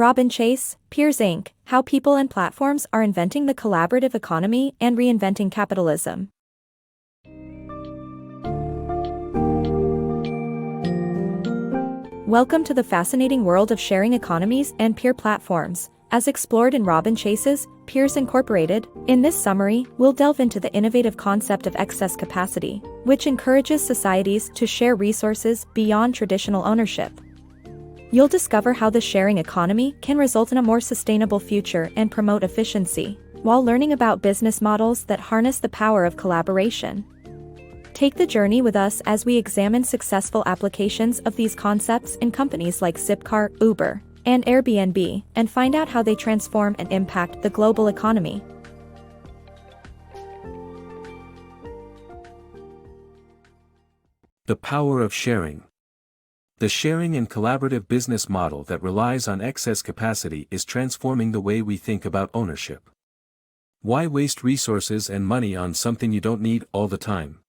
Robin Chase, Peers Inc., How People and Platforms Are Inventing the Collaborative Economy and Reinventing Capitalism. Welcome to the fascinating world of sharing economies and peer platforms, as explored in Robin Chase's Peers Incorporated. In this summary, we'll delve into the innovative concept of excess capacity, which encourages societies to share resources beyond traditional ownership. You'll discover how the sharing economy can result in a more sustainable future and promote efficiency, while learning about business models that harness the power of collaboration. Take the journey with us as we examine successful applications of these concepts in companies like Zipcar, Uber, and Airbnb, and find out how they transform and impact the global economy. The power of sharing. The sharing and collaborative business model that relies on excess capacity is transforming the way we think about ownership. Why waste resources and money on something you don't need all the time?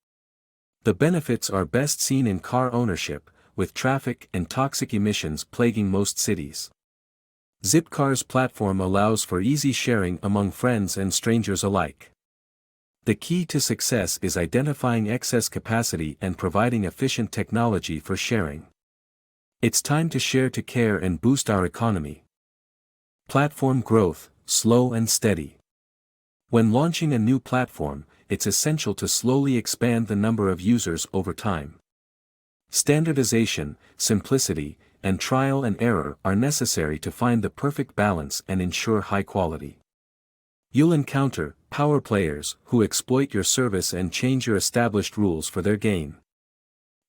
The benefits are best seen in car ownership, with traffic and toxic emissions plaguing most cities. Zipcar's platform allows for easy sharing among friends and strangers alike. The key to success is identifying excess capacity and providing efficient technology for sharing. It's time to share to care and boost our economy. Platform growth, slow and steady. When launching a new platform, it's essential to slowly expand the number of users over time. Standardization, simplicity, and trial and error are necessary to find the perfect balance and ensure high quality. You'll encounter power players who exploit your service and change your established rules for their gain.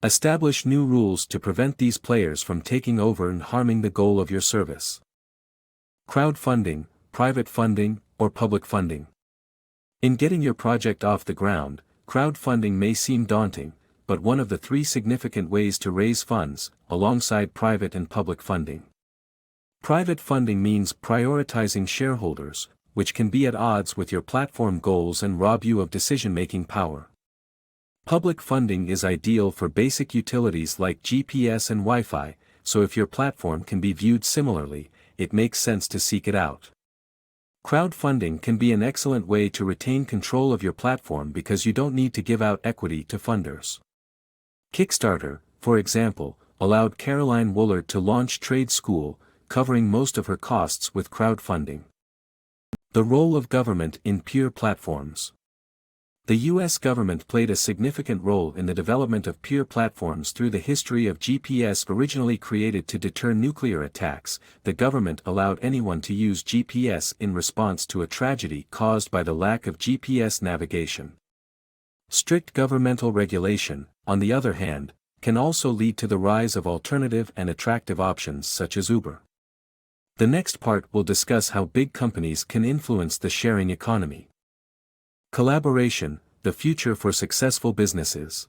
Establish new rules to prevent these players from taking over and harming the goal of your service. Crowdfunding, private funding, or public funding. In getting your project off the ground, crowdfunding may seem daunting, but one of the three significant ways to raise funds, alongside private and public funding. Private funding means prioritizing shareholders, which can be at odds with your platform goals and rob you of decision-making power. Public funding is ideal for basic utilities like GPS and Wi-Fi, so if your platform can be viewed similarly, it makes sense to seek it out. Crowdfunding can be an excellent way to retain control of your platform because you don't need to give out equity to funders. Kickstarter, for example, allowed Caroline Woolard to launch Trade School, covering most of her costs with crowdfunding. The role of government in peer platforms. The U.S. government played a significant role in the development of peer platforms through the history of GPS. Originally created to deter nuclear attacks, the government allowed anyone to use GPS in response to a tragedy caused by the lack of GPS navigation. Strict governmental regulation, on the other hand, can also lead to the rise of alternative and attractive options such as Uber. The next part will discuss how big companies can influence the sharing economy. Collaboration, the future for successful businesses.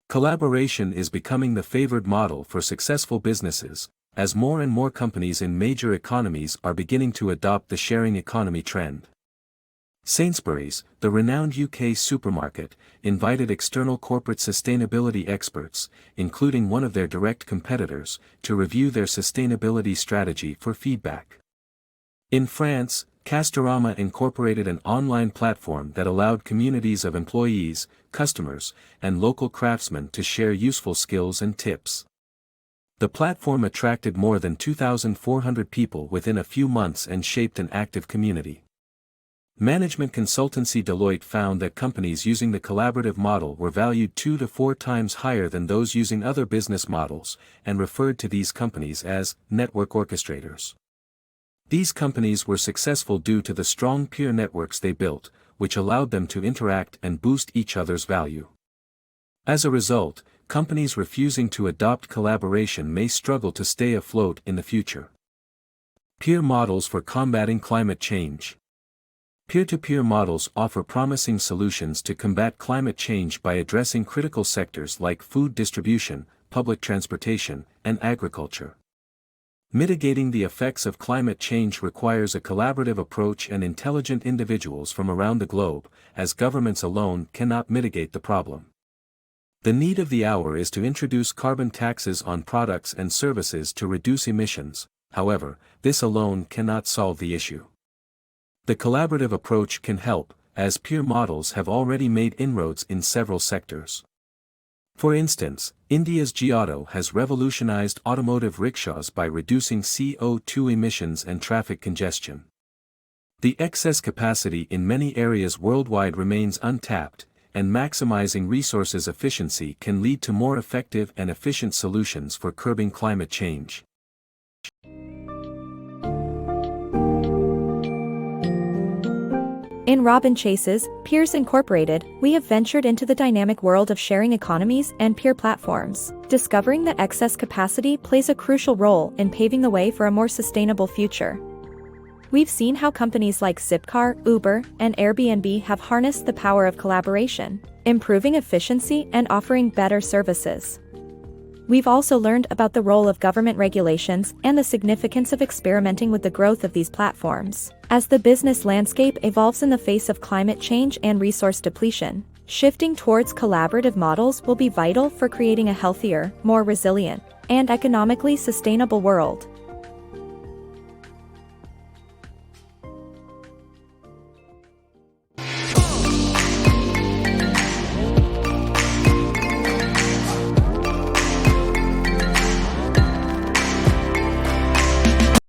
Collaboration is becoming the favored model for successful businesses, as more and more companies in major economies are beginning to adopt the sharing economy trend. Sainsbury's, the renowned UK supermarket, invited external corporate sustainability experts, including one of their direct competitors, to review their sustainability strategy for feedback. In France, Castorama incorporated an online platform that allowed communities of employees, customers, and local craftsmen to share useful skills and tips. The platform attracted more than 2,400 people within a few months and shaped an active community. Management consultancy Deloitte found that companies using the collaborative model were valued 2 to 4 times higher than those using other business models, and referred to these companies as network orchestrators. These companies were successful due to the strong peer networks they built, which allowed them to interact and boost each other's value. As a result, companies refusing to adopt collaboration may struggle to stay afloat in the future. Peer models for combating climate change. Peer-to-peer models offer promising solutions to combat climate change by addressing critical sectors like food distribution, public transportation, and agriculture. Mitigating the effects of climate change requires a collaborative approach and intelligent individuals from around the globe, as governments alone cannot mitigate the problem. The need of the hour is to introduce carbon taxes on products and services to reduce emissions, However, this alone cannot solve the issue. The collaborative approach can help, as peer models have already made inroads in several sectors. For instance, India's G-Auto has revolutionized automotive rickshaws by reducing CO2 emissions and traffic congestion. The excess capacity in many areas worldwide remains untapped, and maximizing resources efficiency can lead to more effective and efficient solutions for curbing climate change. In Robin Chase's Peers Incorporated, we have ventured into the dynamic world of sharing economies and peer platforms, discovering that excess capacity plays a crucial role in paving the way for a more sustainable future. We've seen how companies like Zipcar, Uber, and Airbnb have harnessed the power of collaboration, improving efficiency and offering better services. We've also learned about the role of government regulations and the significance of experimenting with the growth of these platforms. As the business landscape evolves in the face of climate change and resource depletion, shifting towards collaborative models will be vital for creating a healthier, more resilient, and economically sustainable world.